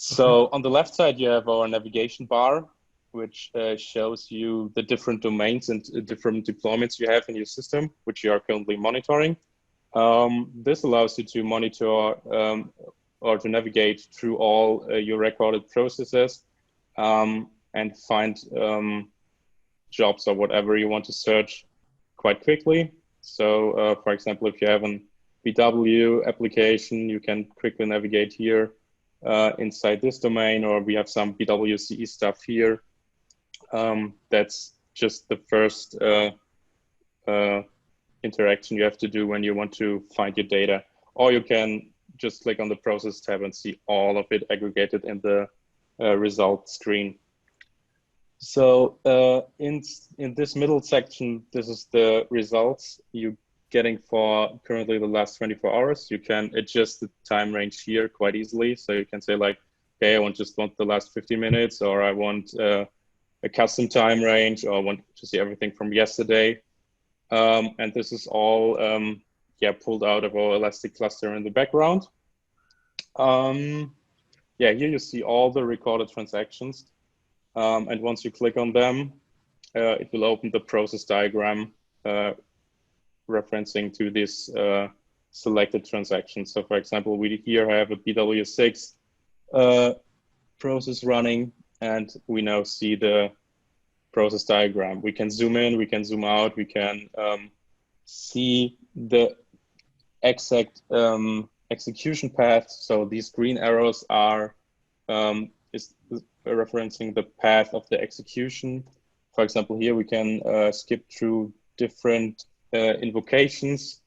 So on the left side, you have our navigation bar, which shows you the different domains and different deployments you have in your system, which you are currently monitoring. This allows you to monitor or to navigate through all your recorded processes and find jobs or whatever you want to search quite quickly. So for example, if you have an BW application, you can quickly navigate here inside this domain, or we have some BWCE stuff here. That's just the first interaction you have to do when you want to find your data. Or you can just click on the process tab and see all of it aggregated in the result screen. So in this middle section, this is the results you're getting for currently the last 24 hours. You can adjust the time range here quite easily. So you can say like, okay, I just want the last 50 minutes, or I want a custom time range, or I want to see everything from yesterday. And this is all pulled out of our Elastic cluster in the background. Here you see all the recorded transactions. And once you click on them, it will open the process diagram referencing to this selected transaction. So for example, we here have a BW6 process running, and we now see the process diagram. We can zoom in, we can zoom out, we can see the exact execution path. So these green arrows are is referencing the path of the execution. For example, here we can skip through different invocations.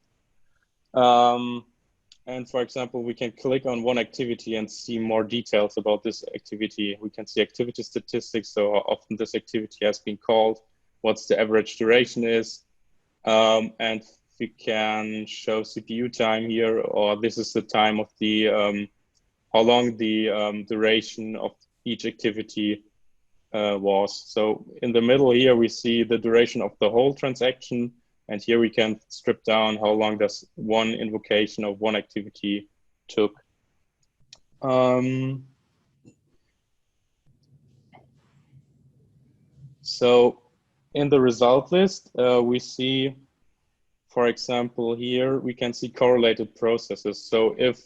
And for example, we can click on one activity and see more details about this activity. We can see activity statistics, so how often this activity has been called, what's the average duration is, and we can show CPU time here, or this is the time of the, how long the duration of each activity was. So in the middle here, we see the duration of the whole transaction. And here we can strip down how long does one invocation of one activity took. So in the result list, we see, for example, here we can see correlated processes. So if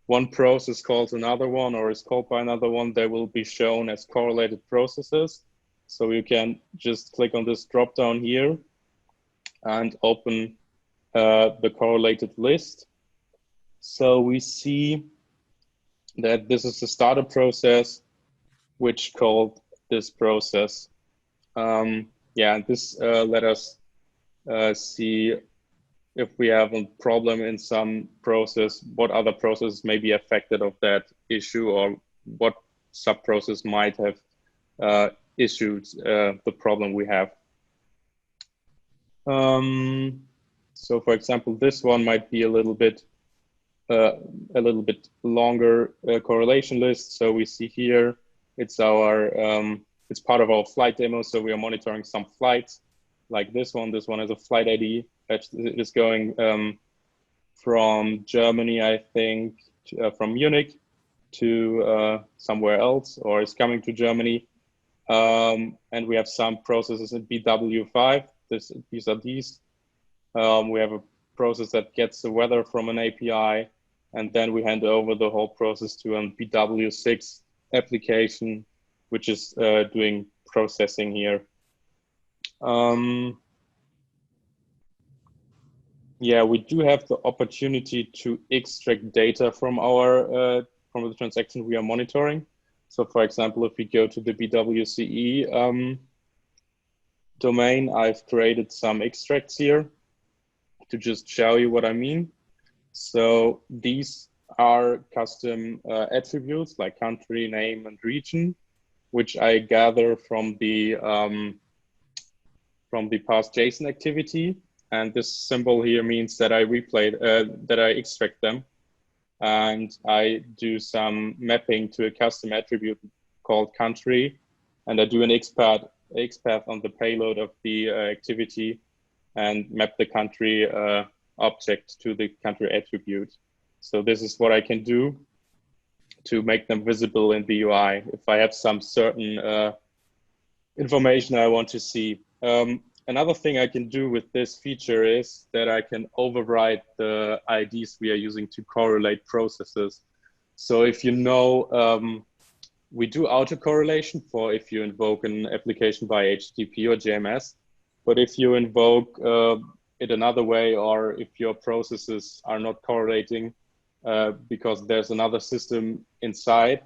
one process calls another one or is called by another one, they will be shown as correlated processes. So you can just click on this drop down here and open the correlated list. So we see that this is the starter process, which called this process. This let us see if we have a problem in some process, what other processes may be affected of that issue, or what sub-process might have issued the problem we have. So for example, this one might be a little bit longer correlation list. So we see here, it's our, it's part of our flight demo. So we are monitoring some flights like this one. This one has a flight ID that is going from Germany, I think, from Munich to somewhere else, or is coming to Germany. And we have some processes in BW5. These are these. We have a process that gets the weather from an API, and then we hand over the whole process to a BW6 application, which is doing processing here. We do have the opportunity to extract data from our from the transaction we are monitoring. So for example, if we go to the BWCE domain, I've created some extracts here to just show you what I mean. So these are custom attributes like country, name, and region, which I gather from the past JSON activity. And this symbol here means that I that I extract them, and I do some mapping to a custom attribute called country, and I do an XPath on the payload of the activity and map the country object to the country attribute. So this is what I can do. to make them visible in the UI if I have some certain information I want to see. Another thing I can do with this feature is that I can override the IDs we are using to correlate processes. So if you know, we do autocorrelation for if you invoke an application by HTTP or JMS, but if you invoke it another way, or if your processes are not correlating because there's another system inside,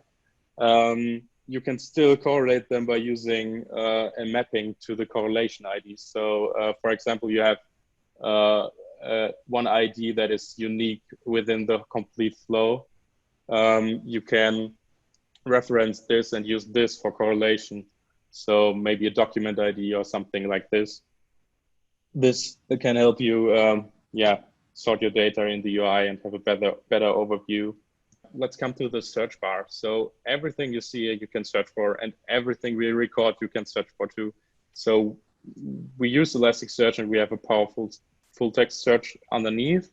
you can still correlate them by using a mapping to the correlation ID. So for example, you have one ID that is unique within the complete flow. You can reference this and use this for correlation. So maybe a document ID or something like this. This can help you sort your data in the UI and have a better overview. Let's come to the search bar. So everything you see you can search for, and everything we record you can search for too. So we use Elasticsearch and we have a powerful full text search underneath,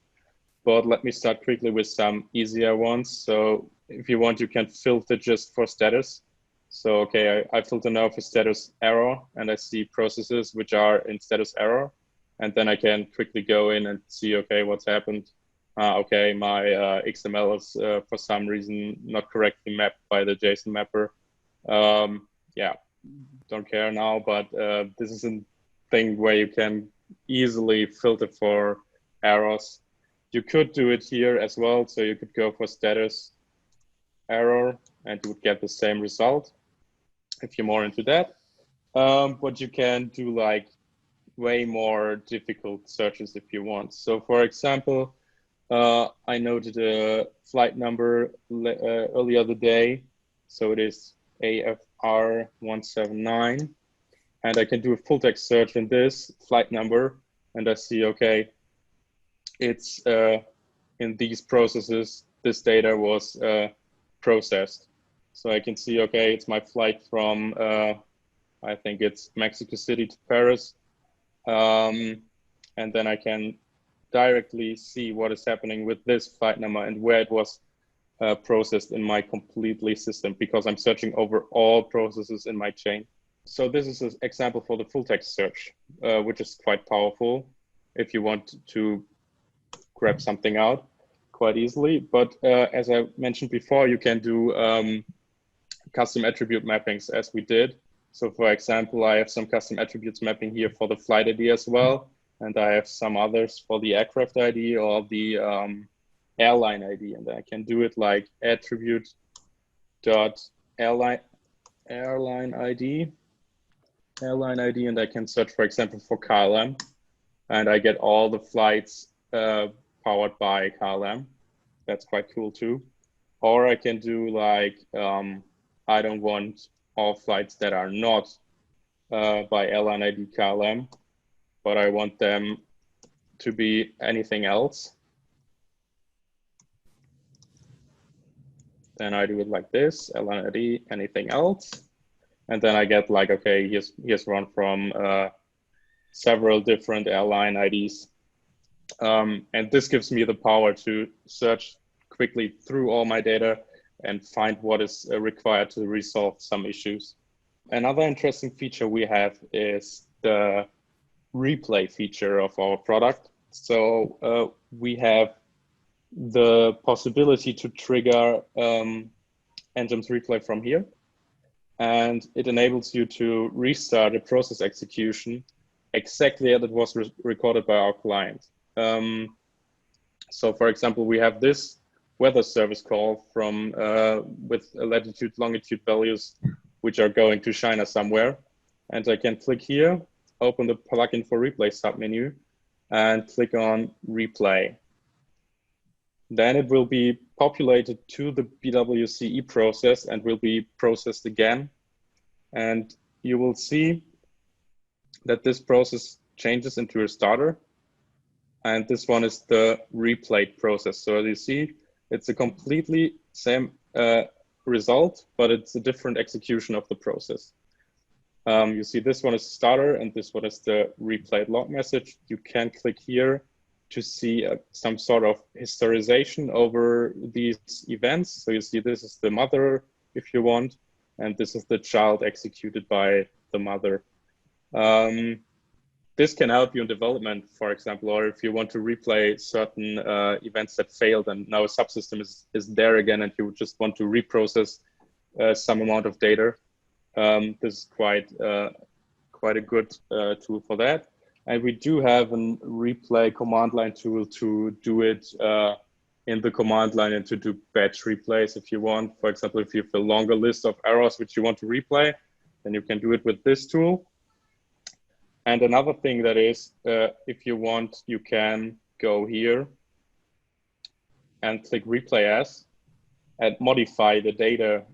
but let me start quickly with some easier ones. So if you want, you can filter just for status. So, okay, I filter now for status error, and I see processes which are in status error. And then I can quickly go in and see, okay, what's happened. Okay, my XML is for some reason not correctly mapped by the JSON mapper. Yeah, don't care now, but this is a thing where you can easily filter for errors. You could do it here as well. So you could go for status error and you would get the same result if you're more into that. But you can do like way more difficult searches if you want. So for example, I noted a flight number earlier the day. So it is AFR 179. And I can do a full text search in this flight number. And I see, okay, it's in these processes, this data was processed. So I can see, okay, it's my flight from, I think it's Mexico City to Paris. And then I can directly see what is happening with this flight number and where it was processed in my completely system, because I'm searching over all processes in my chain. So this is an example for the full text search, which is quite powerful if you want to grab something out quite easily. But as I mentioned before, you can do custom attribute mappings as we did. So for example, I have some custom attributes mapping here for the flight ID as well. And I have some others for the aircraft ID or the airline ID. And I can do it like attribute dot airline ID, and I can search, for example, for KLM. And I get all the flights powered by KLM. That's quite cool too. Or I can do like, I don't want all flights that are not by airline ID KLM, but I want them to be anything else. Then I do it like this, airline ID, anything else. And then I get like, okay, here's one from several different airline IDs. And this gives me the power to search quickly through all my data and find what is required to resolve some issues. Another interesting feature we have is the replay feature of our product. So we have the possibility to trigger nJAMS replay from here. And it enables you to restart a process execution exactly as it was recorded by our client. So for example, we have this weather service call from with latitude, longitude values, which are going to China somewhere. And I can click here, open the plugin for replay submenu, and click on replay. Then it will be populated to the BWCE process and will be processed again. And you will see that this process changes into a starter. And this one is the replayed process. So as you see, it's a completely same result, but it's a different execution of the process. You see this one is starter and this one is the replayed log message. You can click here to see some sort of historization over these events. So you see this is the mother, if you want, and this is the child executed by the mother. This can help you in development, for example, or if you want to replay certain events that failed and now a subsystem is there again and you just want to reprocess some amount of data. This is quite a good tool for that. And we do have a replay command line tool to do it in the command line and to do batch replays if you want. For example, if you have a longer list of errors which you want to replay, then you can do it with this tool. And another thing that is, if you want, you can go here and click replay as and modify the data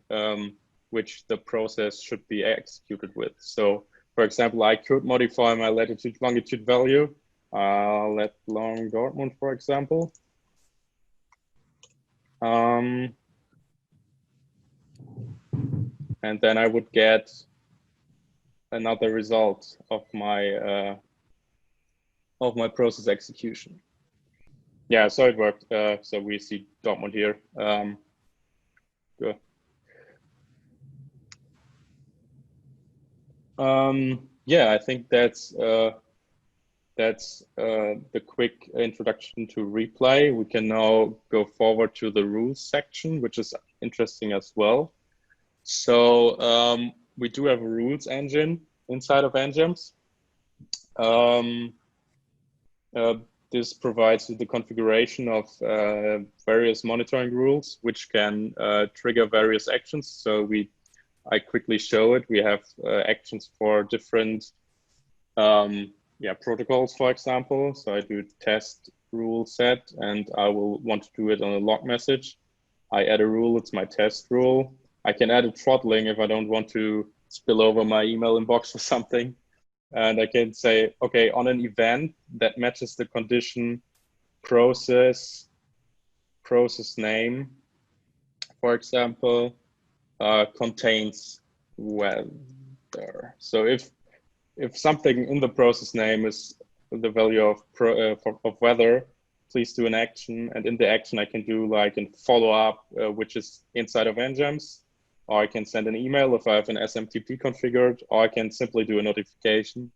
which the process should be executed with. So, for example, I could modify my latitude longitude value. Let long Dortmund, for example. And then I would get another result of my process execution. Yeah, so it worked. So we see Dortmund here. Good. Yeah, I think that's the quick introduction to replay. We can now go forward to the rules section, which is interesting as well. So we do have a rules engine inside of nJAMS. This provides the configuration of various monitoring rules, which can trigger various actions. So I quickly show it. We have actions for different protocols, for example. So I do test rule set, and I will want to do it on a log message. I add a rule, it's my test rule. I can add a throttling if I don't want to spill over my email inbox or something. And I can say, okay, on an event that matches the condition process name, for example, contains weather. So if something in the process name is the value of weather, please do an action. And in the action, I can do like a follow up, which is inside of nJAMS. Or I can send an email if I have an SMTP configured, or I can simply do a notification.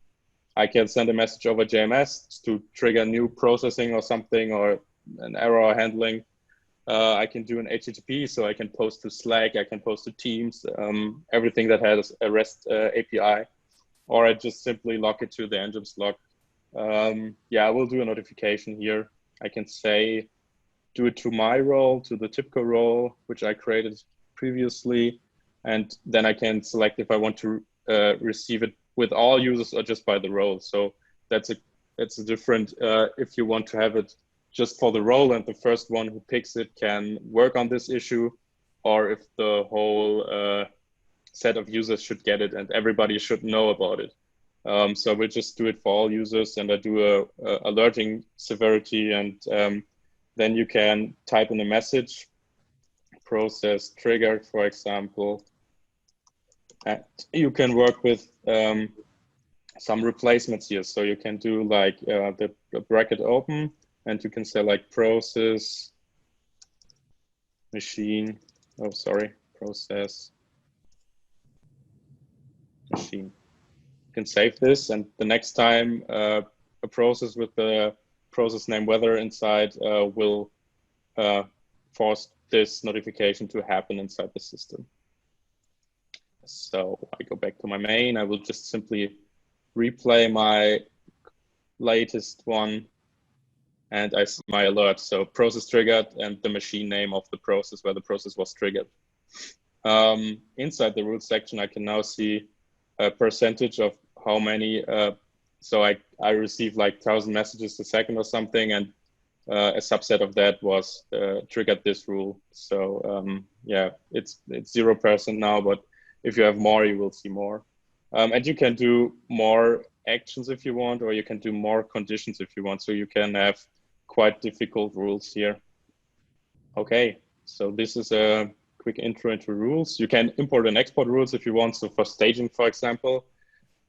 I can send a message over JMS to trigger new processing or something, or an error handling. I can do an HTTP, so I can post to Slack, I can post to Teams, everything that has a REST API, or I just simply log it to the nJAMS log. Yeah, I will do a notification here. I can say, do it to my role, to the TIBCO role, which I created previously, and then I can select if I want to receive it with all users or just by the role. So that's a different, if you want to have it just for the role and the first one who picks it can work on this issue, or if the whole set of users should get it and everybody should know about it. So we'll just do it for all users, and I do a alerting severity, and then you can type in a message, process triggered, for example. And you can work with some replacements here. So you can do like the bracket open, and you can say like process machine. Oh, sorry, process machine. You can save this, and the next time a process with the process name weather inside will force this notification to happen inside the system. So I go back to my main. I will just simply replay my latest one, and I see my alert. So process triggered and the machine name of the process where the process was triggered. Inside the rules section, I can now see a percentage of how many. So I receive like 1,000 messages a second or something, and a subset of that was triggered this rule. So yeah, it's 0% now, but if you have more, you will see more. And you can do more actions if you want, or you can do more conditions if you want. So you can have quite difficult rules here. Okay, so this is a quick intro into rules. You can import and export rules if you want. So for staging, for example,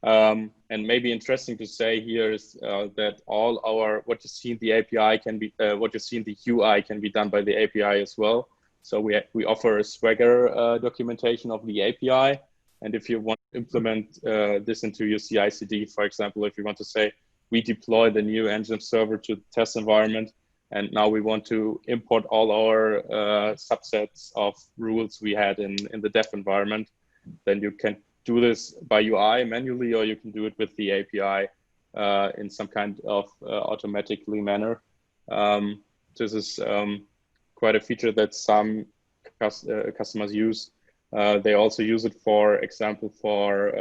And maybe interesting to say here is that all our what you see in the API can be what you see in the UI can be done by the API as well. So we offer a Swagger documentation of the API, and if you want to implement this into your CI/CD, for example, if you want to say we deploy the new nJAMS server to the test environment, and now we want to import all our subsets of rules we had in the dev environment, then you can do this by UI manually, or you can do it with the API in some kind of automatically manner. This is quite a feature that some customers use. They also use it, for example, for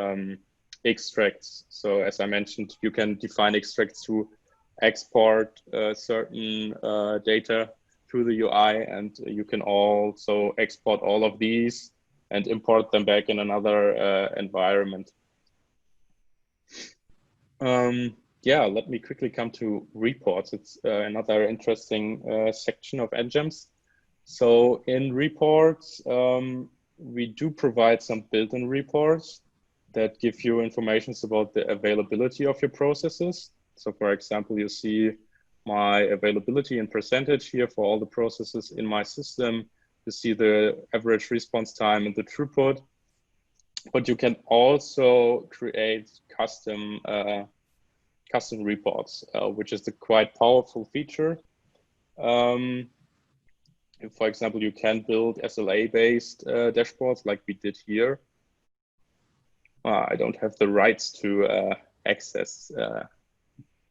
extracts. So as I mentioned, you can define extracts to export certain data through the UI, and you can also export all of these and import them back in another environment. Yeah, let me quickly come to reports. It's another interesting section of nJAMS. So in reports, we do provide some built-in reports that give you information about the availability of your processes. So for example, you see my availability in percentage here for all the processes in my system. You see the average response time and the throughput, but you can also create custom reports, which is a quite powerful feature. For example, you can build SLA-based dashboards like we did here. I don't have the rights to access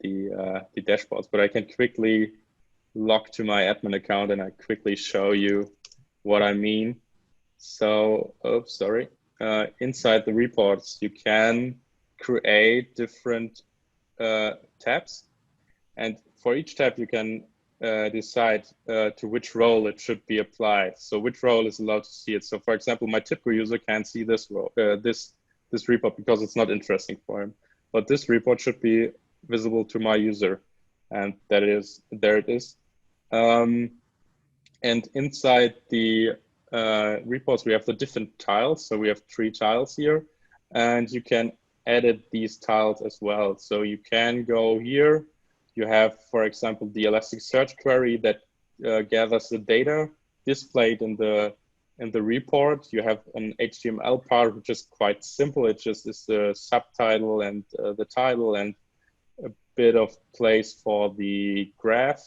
the dashboards, but I can quickly log to my admin account and I quickly show you what I mean. So, inside the reports, you can create different tabs, and for each tab you can decide to which role it should be applied. So which role is allowed to see it. So for example, my TIBCO user can't see this role, this report because it's not interesting for him. But this report should be visible to my user, and there it is. And inside the reports, we have the different tiles. So we have 3 tiles here, and you can edit these tiles as well. So you can go here. You have, for example, the Elasticsearch query that gathers the data displayed in the report. You have an HTML part, which is quite simple. It just is the subtitle and the title and a bit of place for the graph.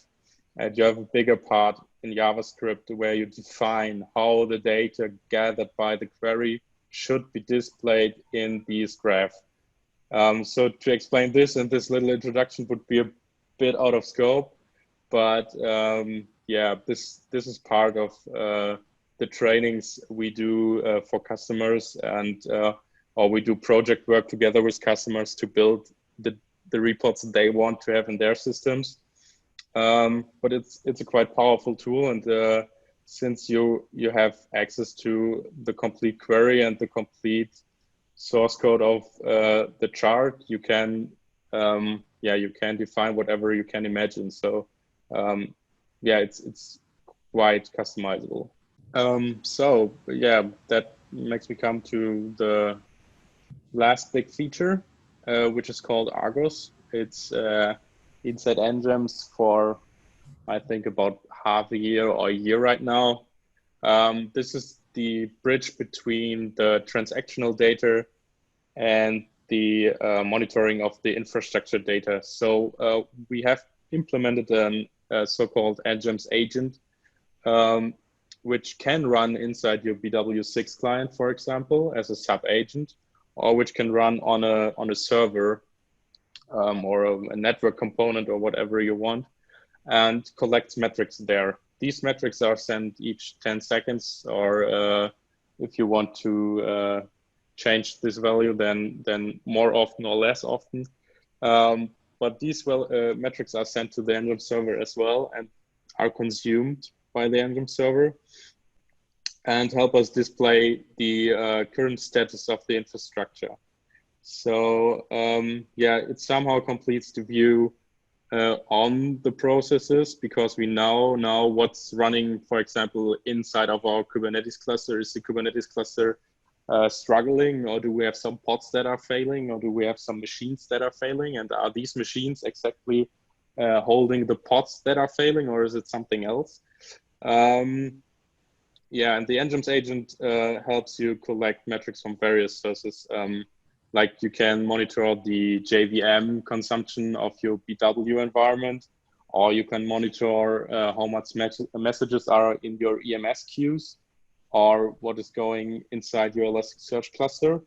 And you have a bigger part in JavaScript where you define how the data gathered by the query should be displayed in these graphs. So to explain this in this little introduction would be a bit out of scope, but yeah, this is part of the trainings we do for customers, and or we do project work together with customers to build the reports they want to have in their systems. But it's a quite powerful tool, and since you have access to the complete query and the complete source code of the chart, you can you can define whatever you can imagine. So yeah, it's quite customizable. So yeah, that makes me come to the last big feature, which is called Argos. It's inside nJAMS for, I think, about half a year or a year right now. This is the bridge between the transactional data and the monitoring of the infrastructure data. So we have implemented a so-called nJAMS agent, which can run inside your BW6 client, for example, as a sub-agent, or which can run on a server or a network component or whatever you want, and collects metrics there. These metrics are sent each 10 seconds, or if you want to change this value, then more often or less often. But these metrics are sent to the nJAMS server as well and are consumed by the nJAMS server and help us display the current status of the infrastructure. So yeah, it somehow completes the view on the processes, because we now know what's running, for example, inside of our Kubernetes cluster. Is the Kubernetes cluster struggling, or do we have some pods that are failing, or do we have some machines that are failing? And are these machines exactly holding the pods that are failing, or is it something else? Yeah, and the nJAMS agent helps you collect metrics from various sources. Like you can monitor the JVM consumption of your BW environment, or you can monitor how much messages are in your EMS queues, or what is going inside your Elasticsearch cluster.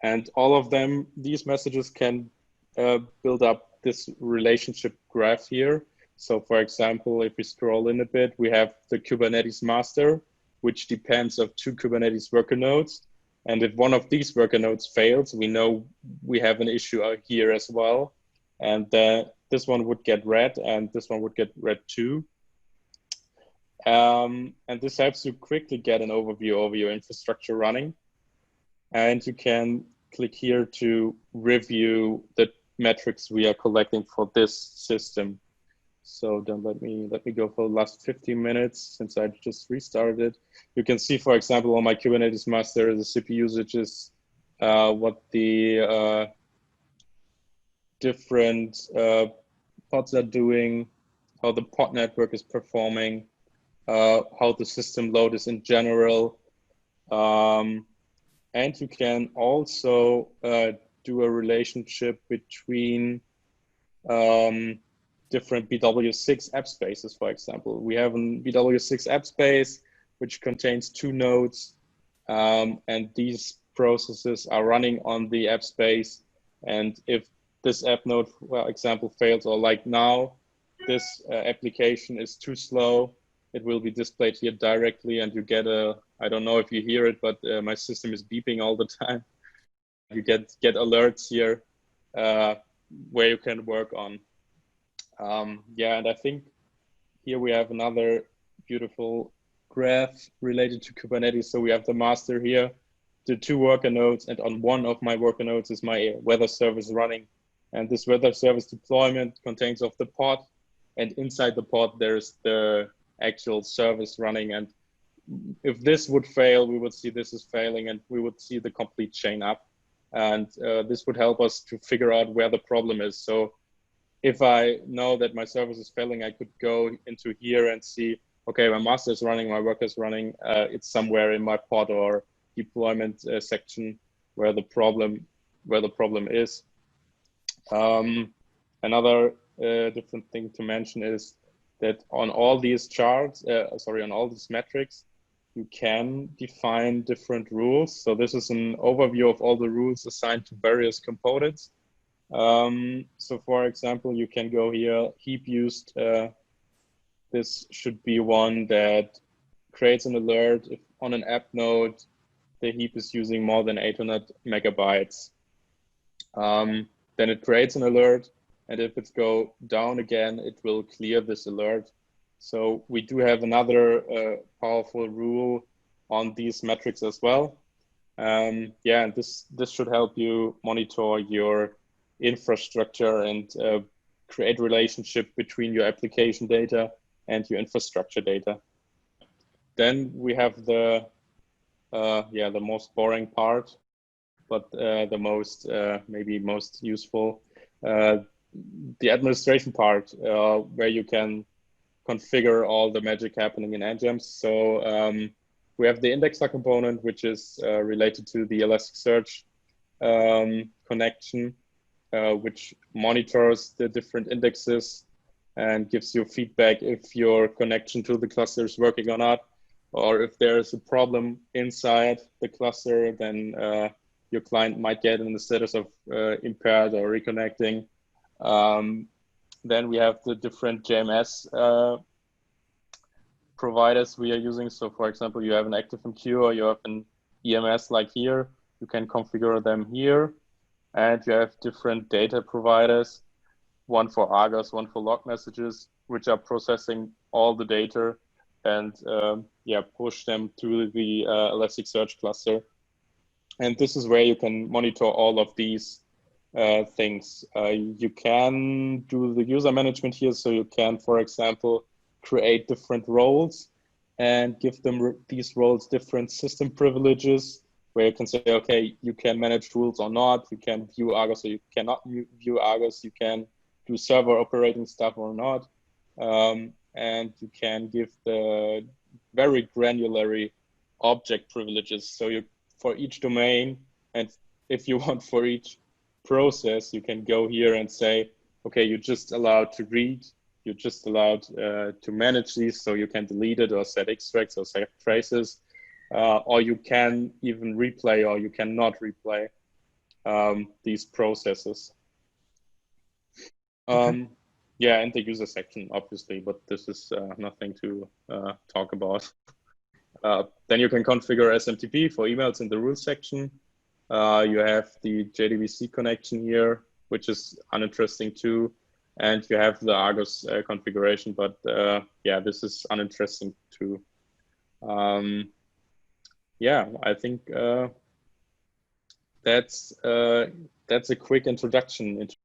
And all of them, these messages can build up this relationship graph here. So for example, if we scroll in a bit, we have the Kubernetes master, which depends on 2 Kubernetes worker nodes. And if one of these worker nodes fails, we know we have an issue out here as well. And this one would get red, and this one would get red too. And this helps you quickly get an overview over your infrastructure running. And you can click here to review the metrics we are collecting for this system. So then let me go for the last 15 minutes since I just restarted it. You can see, for example, on my Kubernetes master, the CPU usage is what the different pods are doing, how the pod network is performing, how the system load is in general. And you can also do a relationship between different BW6 app spaces, for example. We have an BW6 app space, which contains 2 nodes, and these processes are running on the app space. And if this app node, for example, fails, or like now, this application is too slow, it will be displayed here directly, and you get I don't know if you hear it, but my system is beeping all the time. You get alerts here where you can work on. Yeah, and I think here we have another beautiful graph related to Kubernetes. So we have the master here, the 2 worker nodes, and on one of my worker nodes is my weather service running. And this weather service deployment contains of the pod, and inside the pod there's the actual service running. And if this would fail, we would see this is failing, and we would see the complete chain up. And this would help us to figure out where the problem is. So if I know that my service is failing, I could go into here and see, okay, my master is running, my worker is running. It's somewhere in my pod or deployment section where the problem is. Another different thing to mention is that on all these charts, on all these metrics, you can define different rules. So this is an overview of all the rules assigned to various components. So for example, you can go here, heap used. This should be one that creates an alert if on an app node, the heap is using more than 800 megabytes. Then it creates an alert, and if it goes down again, it will clear this alert. So we do have another powerful rule on these metrics as well. Yeah, and this should help you monitor your infrastructure and create relationship between your application data and your infrastructure data. Then we have the most boring part, but the most maybe most useful, the administration part, where you can configure all the magic happening in nJAMS. So we have the indexer component, which is related to the Elasticsearch connection, which monitors the different indexes and gives you feedback if your connection to the cluster is working or not, or if there's a problem inside the cluster, then your client might get in the status of impaired or reconnecting. Then we have the different nJAMS providers we are using. So for example, you have an ActiveMQ or you have an EMS like here, you can configure them here. And you have different data providers, one for Argos, one for log messages, which are processing all the data and push them to the Elasticsearch cluster. And this is where you can monitor all of these things. You can do the user management here. So you can, for example, create different roles and give them these roles different system privileges. where you can say, okay, you can manage rules or not, you can view Argos or you cannot view Argos, you can do server operating stuff or not, and you can give the very granular object privileges. So you, for each domain, and if you want for each process, you can go here and say, okay, you're just allowed to read, you're just allowed to manage these, so you can delete it or set extracts or set traces, or you can even replay or you cannot replay these processes. Okay. Yeah, and the user section, obviously, but this is nothing to talk about. Then you can configure SMTP for emails in the rules section. You have the JDBC connection here, which is uninteresting too. And you have the Argos configuration, but yeah, this is uninteresting too. Yeah, I think that's a quick introduction into